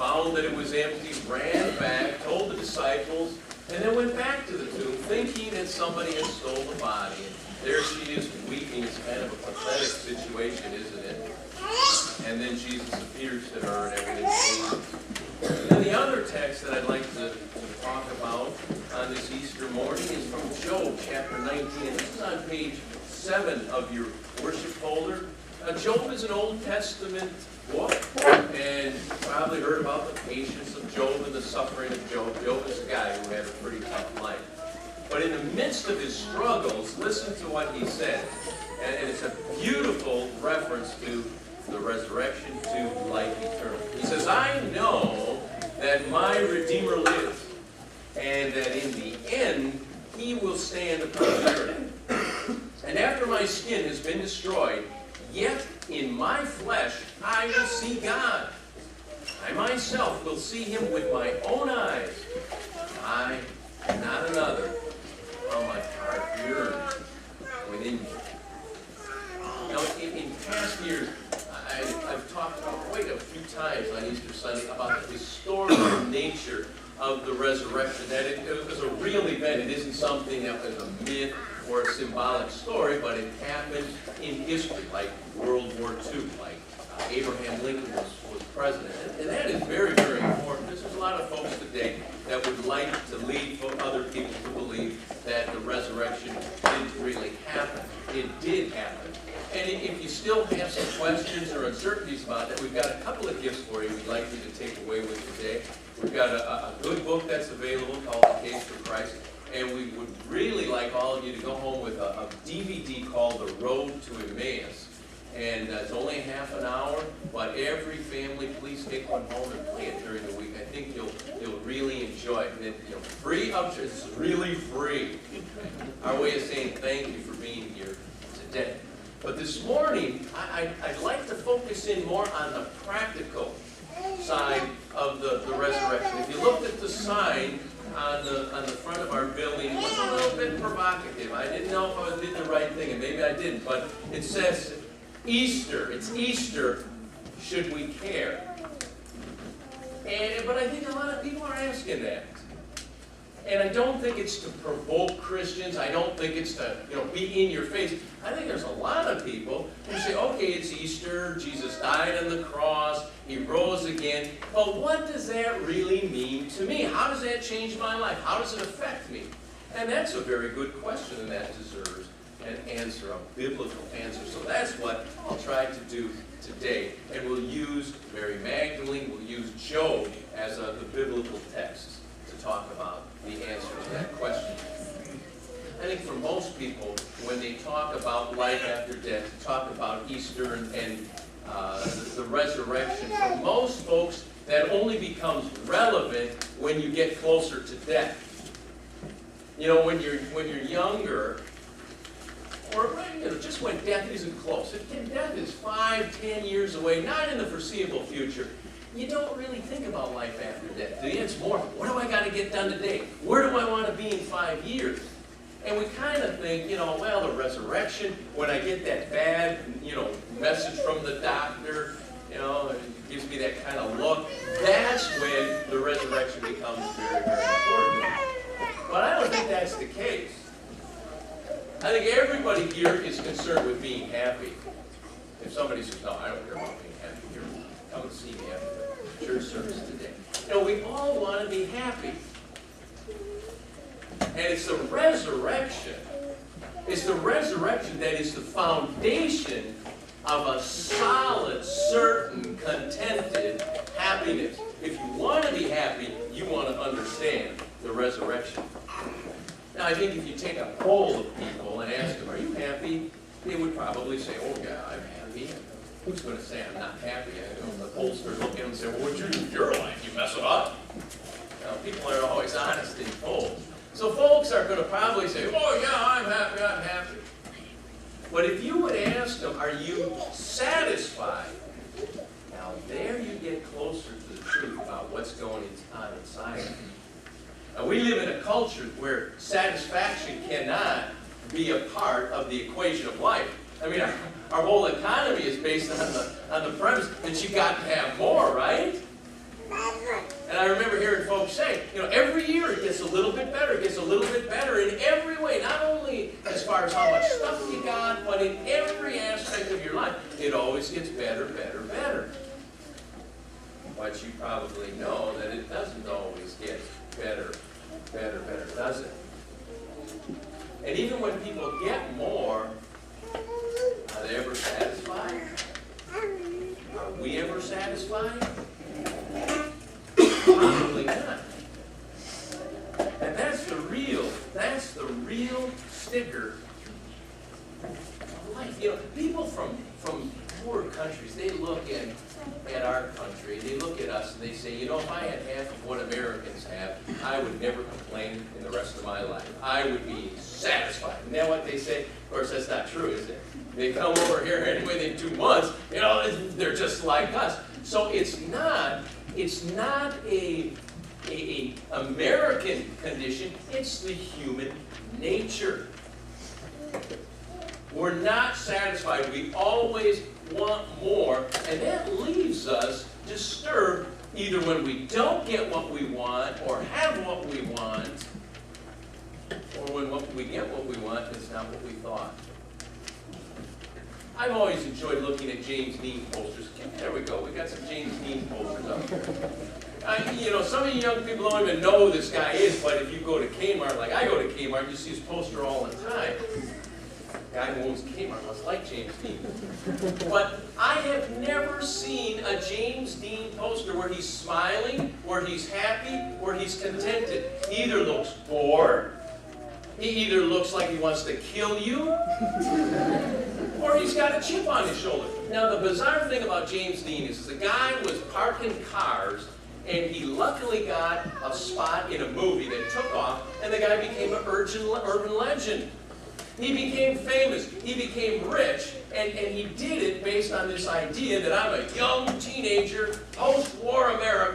found that it was empty, ran back, told the disciples, and then went back to the tomb thinking that somebody had stolen the body. And there she is weeping. It's kind of a pathetic situation, isn't it? And then Jesus appears to her and everything changes. And the other text that I'd like to talk about on this Easter morning is from Job chapter 19. And this is on page 7 of your worship folder. Job is an Old Testament book, and you probably heard about the patience of Job and the suffering of Job. Job is a guy who had a pretty tough life. But in the midst of his struggles, listen to what he said. And it's a beautiful reference to the resurrection, to life eternal. He says, I know that my Redeemer lives, and that in the end he will stand upon the earth. And after my skin has been destroyed, yet in my flesh I will see God. I myself will see him with my own eyes. I, not another. How my heart yearns within me. Now, in past years, I've talked quite a few times on Easter Sunday about the historical nature of the resurrection, that it was a real event. It isn't something that was a myth or a symbolic story, but it happened in history, like World War II, like Abraham Lincoln was president. And that is very, very important. There's a lot of folks today that would like to lead other people to believe that the resurrection didn't really happen. It did happen. And if you still have some questions or uncertainties about that, we've got a couple of gifts for you we'd like you to take away with you today. We've got a good book that's available called The Case for Christ. And we would really like all of you to go home with a DVD called The Road to Emmaus. And it's only half an hour, but every family, please take one home and play it during the week. I think you'll really enjoy it. And free of charge. It's really free. Our way of saying thank you for being here today. But this morning, I'd like to focus in more on the practical side of the resurrection. If you looked at the sign on the front of our building, it was a little bit provocative. I didn't know if I did the right thing, and maybe I didn't, but it says Easter. It's Easter. Should we care? But I think a lot of people are asking that. And I don't think it's to provoke Christians. I don't think it's to be in your face. I think there's a lot of people who say, okay, it's Easter, Jesus died on the cross, he rose again, but what does that really mean to me? How does that change my life? How does it affect me? And that's a very good question, and that deserves an answer, a biblical answer. So that's what I'll try to do today. And we'll use Mary Magdalene, we'll use Job as the biblical text to talk about the answer to that question. I think for most people, when they talk about life after death, talk about Easter and the resurrection, for most folks, that only becomes relevant when you get closer to death. When you're younger, or just when death isn't close. If death is 5, 10 years away, not in the foreseeable future, you don't really think about life after death. It's more, what do I got to get done today? Where do I want to be in 5 years? And we kind of think, well, the resurrection, when I get that bad, message from the doctor, it gives me that kind of look, that's when the resurrection becomes very, very important. But I don't think that's the case. I think everybody here is concerned with being happy. If somebody says, no, I don't care about being happy, here, come and see me after the church service today. We all want to be happy. And it's the resurrection. It's the resurrection that is the foundation of a solid, certain, contented happiness. If you want to be happy, you want to understand the resurrection. Now, I think if you take a poll of people and ask them, are you happy? They would probably say, oh, yeah, I'm happy. Who's going to say I'm not happy? The pollsters look at them and say, well, what's your life? You mess it up? People aren't always honest in polls. So folks are going to probably say, oh, yeah, I'm happy, I'm happy. But if you would ask them, are you satisfied? Now, there you get closer to the truth about what's going on inside. Now, we live in a culture where satisfaction cannot be a part of the equation of life. I mean, our whole economy is based on the premise that you got to have more, right? And I remember hearing folks say, every year it gets a little bit better, it gets a little bit better in every way, not only as far as how much stuff you got, but in every aspect of your life. It always gets better, better, better. But you probably know that it doesn't always get better, better, better, does it? And even when people get more, are they ever satisfied? Are we ever satisfied? Probably not. And that's the real sticker of life. People from poor countries, they look at our country, they look at us and they say, if I had half of what Americans have, I would never complain in the rest of my life. I would be satisfied. Isn't that what they say? Of course, that's not true, is it? They come over here anyway in 2 months, they're just like us. So it's not a American condition, it's the human nature. We're not satisfied. We always want more, and that leaves us disturbed either when we don't get what we want or have what we want, or when we get what we want is not what we thought. I've always enjoyed looking at James Dean posters. There we go. We got some James Dean posters up there. Some of you young people don't even know who this guy is, but if you go to Kmart, like I go to Kmart, you see his poster all the time. The guy who owns Kmart must like James Dean. But I have never seen a James Dean poster where he's smiling, where he's happy, where he's contented. He either looks bored, he either looks like he wants to kill you, or he's got a chip on his shoulder. Now, the bizarre thing about James Dean is the guy was parking cars, and he luckily got a spot in a movie that took off, and the guy became an urban legend. He became famous, he became rich, and he did it based on this idea that I'm a young teenager, post-war America.